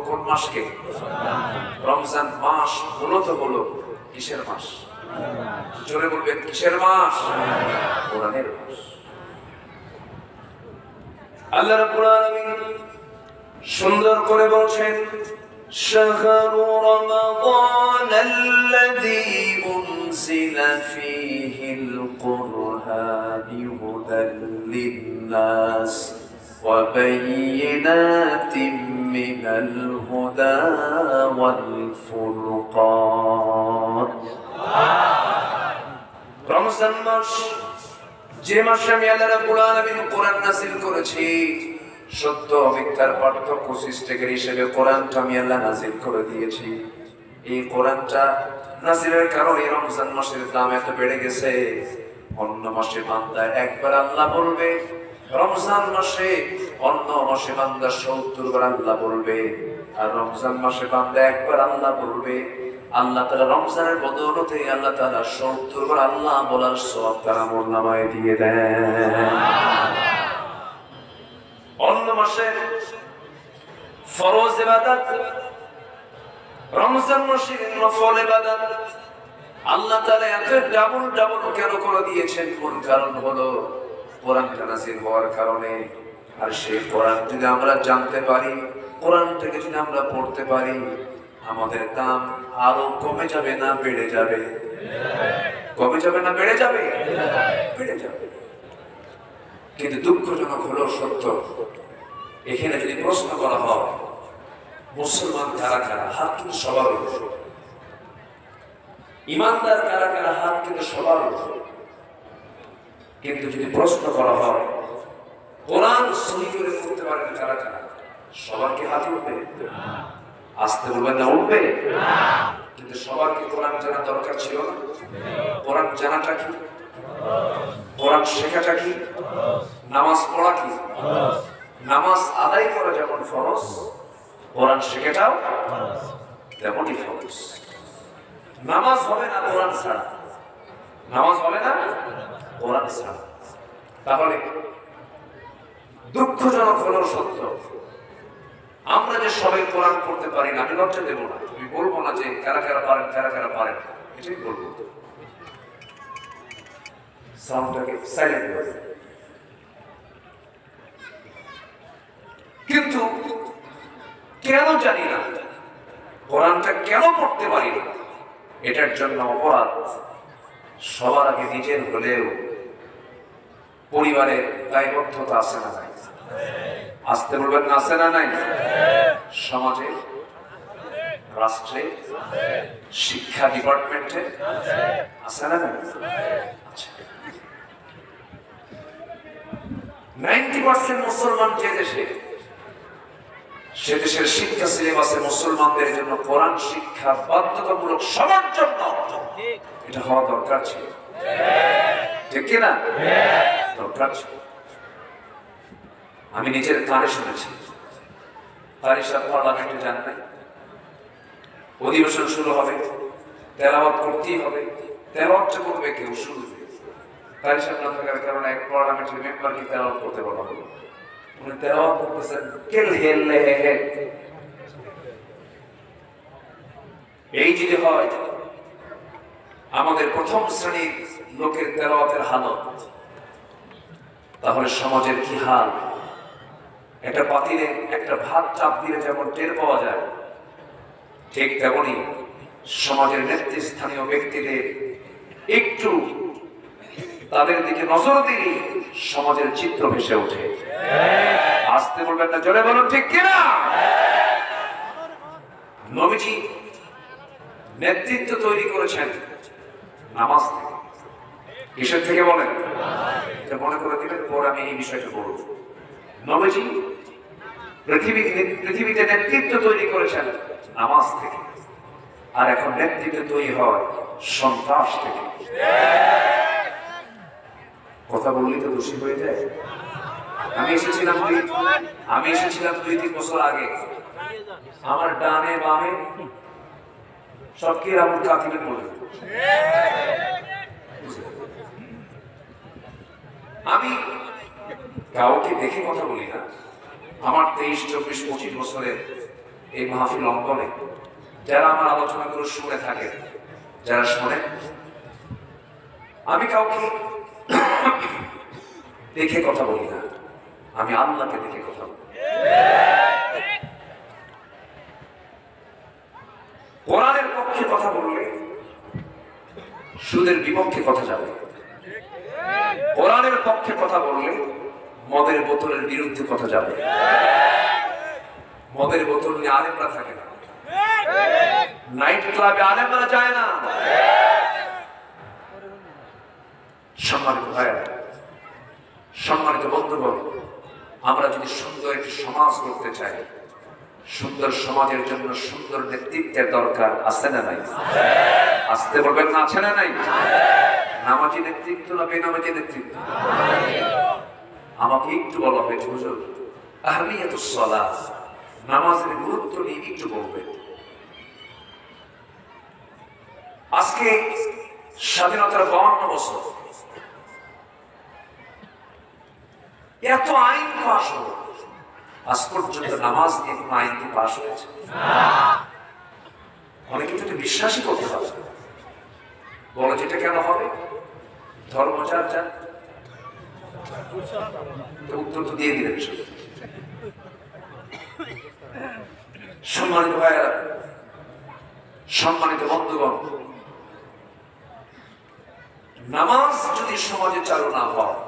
কোন মাসকে? রমজান মাস মূলত হলো কিসের মাস? জোরে বলবেন, কিসের মাস? কোরআনের মাস। আল্লাহ রাব্বুল আলামিন সুন্দর করে বলছেন, শাহরু রমাদান আল্লাযী উনজিলা ফীহিল কুরআন হুদাল লিন-নাস ওয়া বায়িনাতিন মিনাল হুদা ওয়াল ফুরকান। রমজান মাস, যে মাসে আমি আল্লাহ রাব্বুল আলামিন কোরআন নাযিল করেছি, সত্য মিথ্যার পার্থক্য সৃষ্টিকারী হিসেবে কোরআনটা আমি আল্লাহ নাযিল করে দিয়েছি। এই কোরআনটা নাযিলের কারণে রমজান মাসের দাম এত বেড়ে গেছে। অন্য মাসে বান্দা একবার আল্লাহ বলবে, রমজান মাসে অন্য মাসে বান্দা ৭০ বার আল্লাহ বলবে, আর রমজান মাসে বান্দা একবার আল্লাহ বলবে। আল্লাহ তাআলা রমজানের বদৌলতে আল্লাহ তাআলা ৭০ বার আল্লাহ বলার সওয়াব তার আমলনামায় দিয়ে দেন। অন্য মাসে ফরজ ইবাদত, রমজান মাসে নফল ইবাদত আল্লাহ তাআলা এত ডাবল ডাবল কেন করে দিয়েছেন? কোন কারণ হলো? কোরআনটা নাযিল হওয়ার কারণে। আর সেই কোরআন যদি আমরা জানতে পারি, কোরআনটাকে যদি আমরা পড়তে পারি, আমাদের দাম আরো কমে যাবে না বেড়ে যাবে? কমে যাবে না বেড়ে যাবে? বেড়ে যাবে। কিন্তু দুঃখজনক হলো সত্য, এখানে যদি প্রশ্ন করা হয় মুসলমান কারা কারা, হাত কিন্তু সবার উপর, ইমানদার কারা কারা, হাত কিন্তু সবার উপর। কিন্তু যদি প্রশ্ন করা হয় কোরআন সহি করে পড়তে পারেন কারা কারা, সবার কি হাত উঠবে? আসতে বলবেন না, উঠবে। কিন্তু সবার কি কোরআন জানা দরকার ছিল না? কোরআন জানাটা কি? কোরআন শেখাটা কি? নামাজ পড়া কি? নামাজ আদায় করা যেমন ফরজ, কোরআন শেখাটাও তেমনই ফরজ। নামাজ হবে না কোরআন ছাড়া, নামাজ হবে না কোরআন ছাড়া। তাহলে দুঃখজনক হলো সত্য, আমরা যে সবাই কোরআন পড়তে পারি না, আমি লজ্জা দেবো না, আমি বলবো না যে কারা কারা পারেন কারা কারা পারেন, এটাই বলবো। সাউন্ডটাকে সাইলেন্ট করে। কিন্তু কেন জানি না, কোরআনটা কেন পড়তে পারি না, এটার জন্য অপরাধ সবার আগে নিজের হলেও পরিবারের দায়বদ্ধতা আছে না নাই? আসতে বলবেন না, আছে না নাই? সমাজে, রাষ্ট্রে, শিক্ষা ডিপার্টমেন্টে আছে না নাই? 90% মুসলমান যে দেশে, সে দেশের শিক্ষা সিলেবাসে মুসলমানদের জন্য কোরআন শিক্ষা বাধ্যতামূলক সবার জন্য। এটা হওয়া দরকার ছিল, ঠিক কিনা? দরকার ছিল। আমি নিজের কানে শুনেছি, তারিশাদ পার্লামেন্টে যান নাই, অধিবেশন শুরু হবে, তেলাওয়াত করতেই হবে, তেলাওয়াতটা করবে কেউ শুরু। তারিশাদ না থাকার কারণে এক পার্লামেন্টের মেম্বারকে তেলাওয়াত করতে বলা হলো। উনি তেলাওয়াত করতেছেন, কেল হেললে হে। এই যদি হয় আমাদের প্রথম শ্রেণীর লোকের তেলাওয়াতের হালত, তাহলে সমাজের কি হাল? একটা পাতিলে একটা ভাত চাপ দিলে যেমন টের পাওয়া যায়, ঠিক তেমনি সমাজের নেতৃস্থানীয় ব্যক্তিদের একটু তাদের দিকে নজর দিলে সমাজের চিত্র ভেসে ওঠে। আসতে বলবেন না, জোরে বলুন, ঠিক কিনা? নবীজি নেতৃত্ব তৈরি করেছেন নামাজ থেকে। কিসের থেকে বলেন? এটা মনে করে দিবেন, পরে আমি এই বিষয়টা বলব। নবীজি পৃথিবীতে নেতৃত্ব তৈরি করেছেন নামাজ থেকে, আর এখন নেতৃত্ব তৈরি হয় সন্ত্রাস থেকে। কথা বললেই তো দোষী হয়ে যায়। আমি এসেছিলাম 2-3 বছর আগে, আমার ডানে বামে সব কি রামুল কাতিবে বলে। আমি কাউকে দেখে কথা বলি না। আমার 23, 24, 25 বছরের এই মাহফিল অঙ্গনে যারা আমার আলোচনাগুলো শুনে থাকে, যারা শোনে, আমি কাউকে দেখে কথা বলি না, আমি আল্লাহকে দেখে কথা বলি। কোরআনের পক্ষে কথা বললে সুদের বিপক্ষে কথা যাবে, কোরআনের পক্ষে কথা বললে মদের বোতলের বিরুদ্ধে কথা যাবে। মদের বোতল নিয়ে আলেমরা থাকে না, নাইট ক্লাবে আলেমরা যায় না। সম্মানিত ভাইরা, সম্মানিত বন্ধুগণ, আমরা যদি সুন্দর একটি সমাজ করতে চাই, সুন্দর সমাজের জন্য সুন্দর নেতৃত্বের দরকার আছে না নাই? আসতে বলবেন না, আছে না নাই? নামাজি নেতৃত্ব না বেনামাজি নেতৃত্ব? আমাকে একটু বলা হয়েছে হুজুর আহমিয়াতুস সালাহ, নামাজের গুরুত্ব নিয়ে একটু বলবেন। আজকে স্বাধীনতার 52 বছর, এত আইন পাশ হলো, আজ পর্যন্ত নামাজ নিয়ে কোন আইন কি পাশ হয়েছে? অনেকে তো বিশ্বাসই করতে পারে, বলো যেটা কেন হবে, ধর্ম যার যার, উত্তর তো দিয়ে দিলেন। সম্মানিত ভাইয়েরা, সম্মানিত বন্ধুগণ, নামাজ যদি সমাজে চালু না হয়,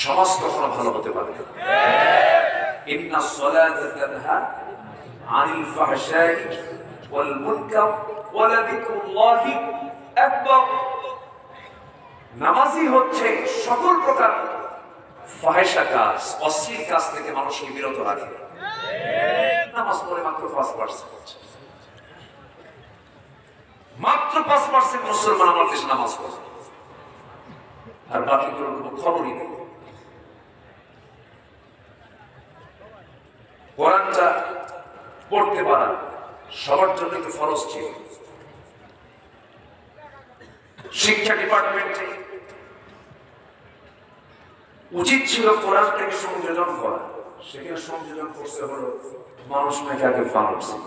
সমাজ কখনো ভালো হতে পারে না। ইন্নাস সালাতা তানহা আনিল ফাহশাই ওয়াল মুনকার ওয়া লাযিকরুল্লাহি আকবার। নামাজই হচ্ছে সকল প্রকার ফাহিশা কাজ, অশ্লীল কাজ থেকে মানুষকে বিরত রাখে। নামাজ পড়ে মাত্র 5%, মাত্র 5% মুসলমান আমার দেশে নামাজ পড়ে, আর বাকিগুলোর কোনো খবরই নেই। কোরআনটা পড়তে পারা সবার জন্য একটু ফরজ ছিল। শিক্ষা ডিপার্টমেন্টে উচিত ছিল কোরআনটাকে সংযোজন করা, সেখানে সংযোজন করতে হলো মানুষ নাকি আগে ফানুস ছিল,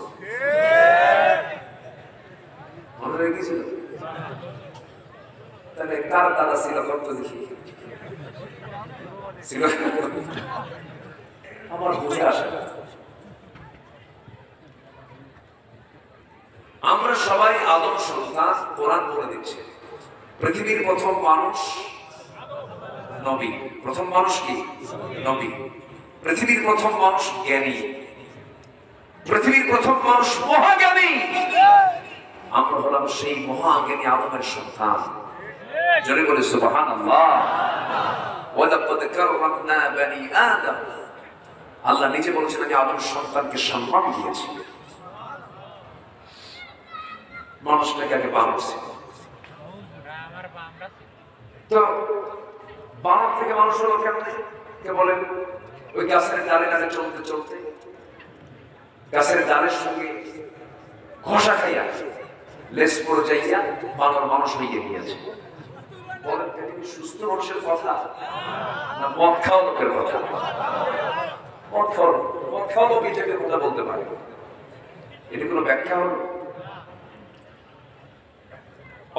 মনে হয়ে গেছিল। তাহলে কার দাদা ছিল কত দেখি ছিল, আমার বুঝে আসে না। আমরা সবাই আদম সন্তান, কোরআন বলে দিচ্ছে পৃথিবীর প্রথম মানুষ নবী। প্রথম মানুষ কি? নবী। পৃথিবীর প্রথম মানুষ জ্ঞানী, পৃথিবীর প্রথম মানুষ মহাজ্ঞানী। আমরা হলাম সেই মহাজ্ঞানী আদমের সন্তান। জোরে বলে সুবহানাল্লাহ। ওয়ালাকাদ কাররামনা বনি আদম। আল্লাহ নিজে বলেছেন আমি আদমের সন্তানকে সম্মান দিয়েছি। মানুষটাকে আগে বানাচ্ছি, তো বানর থেকে মানুষ হলো কেমনে? কে বলেন? ওই গাছের ডালে ডালে চলতে চলতে গাছের ডালের সঙ্গে ঘষা খাইয়া লেজ পড়ে যাইয়া বানর মানুষ হইয়া গিয়েছে। বলেন এটা কি সুস্থ মানুষের কথা না মদ খাওয়া লোকের কথা? মদ খাওয়া লোক এটাকে কথা বলতে পারে, এটা কোনো ব্যাখ্যা হলো?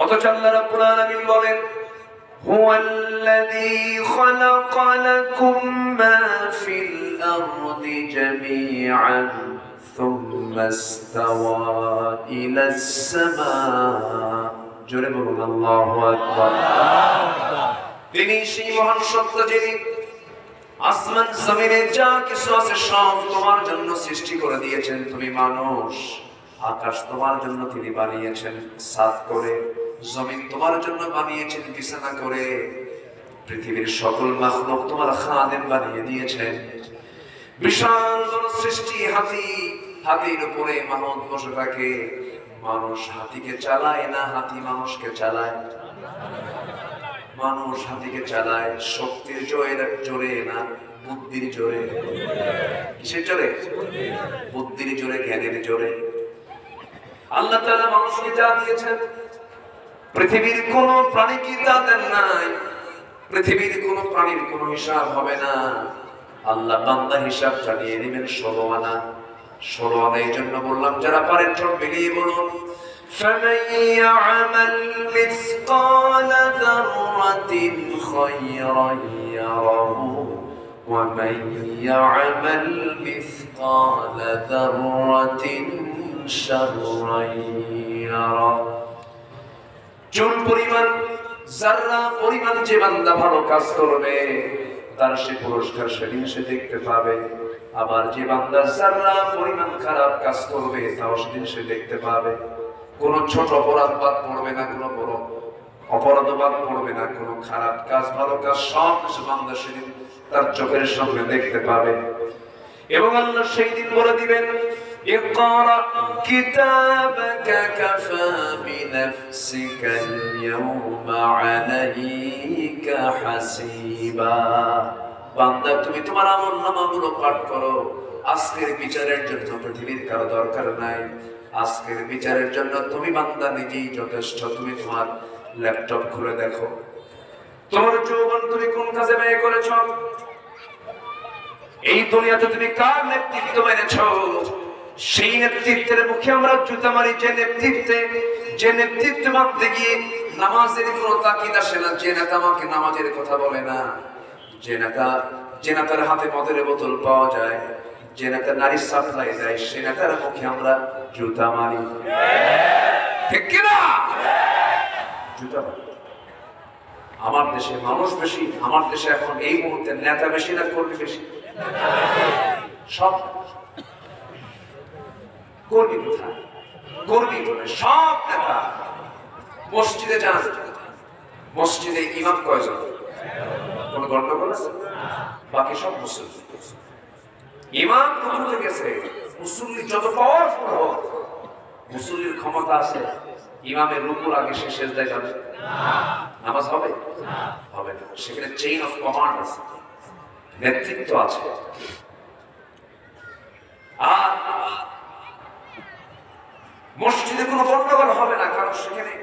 অথচ আল্লাহ রাব্বুল আলামিন বলেন হুয়াল্লাযী খালাকা লাকুম মা ফিল আরদি জামিআন সুম্মা ইসতাওয়া ইলাস সামা। জোরে বলুন আল্লাহু আকবার। তিনি সেই মহান সত্য যিনি আসমান জমিনে যা কিছু আছে সব তোমার জন্য সৃষ্টি করে দিয়েছেন। তুমি মানুষ, আকাশ তোমার জন্য তিনি বানিয়েছেন ছাদ করে, জমিন তোমার জন্য বানিয়েছেন বিছানা করে, পৃথিবীর সকল মাখলুক তোমার খাদেম বানিয়ে দিয়েছেন। বিশাল সৃষ্টি হাতি, হাতির উপরে মানুষ বসে থাকে। মানুষ হাতিকে চালায় না, হাতি মানুষকে চালায়। মানুষ হাতিকে চালায় শক্তির জোরে না, বুদ্ধির জোরে। কিসের জোরে? বুদ্ধির জোরে, জ্ঞানের জোরে। আল্লাহ তাআলা মানুষকে যা দিয়েছেন পৃথিবীর কোন প্রাণীকে তা দেন নাই। পৃথিবীর কোন প্রাণীর কোন হিসাব হবে না। আল্লাহ বান্দা হিসাব জানিয়ে নেবেন 16 আনা। ষোলো আনা এই জন্য বললাম, যারা পারেন ঠোঁট মিলিয়ে বলুন, فمن يعمل مثقال ذرة خيرا يره ومن يعمل مثقال ذرة شرا يره। চুল পরিমাণ, যারা পরিমাণ যে বান্দা ভালো কাজ করবে তার সে পুরস্কার সেদিন সে দেখতে পাবে। আবার যে বান্দা যারা পরিমাণ খারাপ কাজ করবে তাও সেদিন সে দেখতে পাবে। কোন ছোট অপরাধ বাদ পড়বে না, কোন বড় অপরাধ বাদ পড়বে না, কোন খারাপ কাজ ভালো কাজ সব কিছু বান্দা সেদিন তার চোখের সামনে দেখতে পাবে। এবং আল্লাহ সেই দিন বলে দিবেন, ইকরা কিতাবাকা কাফা বিনাফসিকা আল-ইয়াওমা আলাইকা হাসিবা। বান্দা তুমি তোমার আমলনামাগুলো পাঠ করো। আজকের বিচারের জন্য পৃথিবীর কারো দরকার নাই। আজকের বিচারের জন্য তুমি বান্দা নিজেই যথেষ্ট। তুমি তোমার ল্যাপটপ খুলে দেখো, তোমার যৌবন তুমি কোন কাজে ব্যয় করেছ, এই দুনিয়াতে তুমি কার নেতৃত্ব মেনেছ, সেই নেতৃত্বের মুখে আমরা জুতা মারি। যে নেতৃত্ব মানতে গিয়ে নামাজের কোনো তাকিদ আসে না, যে নেতা আমাকে নামাজের কথা বলে না, যে নেতার হাতে মদের বোতল পাওয়া যায়, যে নেতা নারী সাপ্লাই দেয়, সে নেতার মুখে আমরা জুতা মারি। ঠিক কিনা? জুতা মারি। আমার দেশে মানুষ বেশি, আমার দেশে এখন এই মুহূর্তে নেতা বেশি না কর্মী বেশি? সব কর্মী কোথায়? কর্মী বলে সব নেতা। মসজিদে যান, মসজিদে ইমাম কয়জন? কোন গন্ডগোল আছে? বাকি সব মুসল্লি। ইমাম রুকুতে গেছে, মুসল্লি যত পাওয়ারফুল হোক, মুসল্লির ক্ষমতা আছে ইমামের রুকুর আগে সে সেজদায় যাবে? নামাজ হবে? হবে না। সেখানে চেইন অফ কমান্ড আছে, নেতৃত্ব আছে। আর মসজিদে কোনো গন্ডগোল হবে না, কারণ সেখানে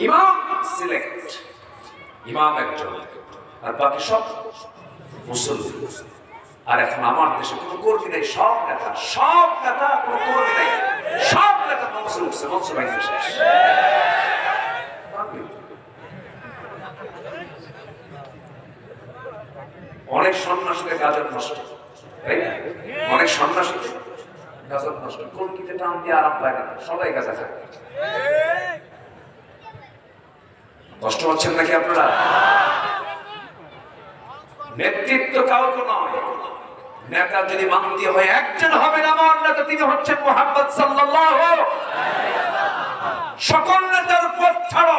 ইমাম সিলেক্ট, ইমাম একজন আর বাকি সব মুসল্লি। আর এখন আমার দেশে কোনো কর্মী নেই, সব নেতা, সব নেতা, কোনো কর্মী নেই, সব নেতা মঞ্চে উঠছে, মঞ্চ বাইতে শেষ। অনেক সন্ন্যাসীদের গাজর নষ্ট, তাই না? অনেক সন্ন্যাসীদের গাজর নষ্ট, কলকিতে টান দিয়ে আরাম পায় না, সবাই গাজা খায়। কষ্ট হচ্ছেন নাকি আপনারা? নেতৃত্ব কাউকে নয়, নেতা যদি মানতে হয় একজন হবেন, আমার নেতা তিনি হচ্ছেন মুহাম্মদ সাল্লাল্লাহু আলাইহি ওয়াসাল্লাম। সকল নেতার পথ ছাড়ো,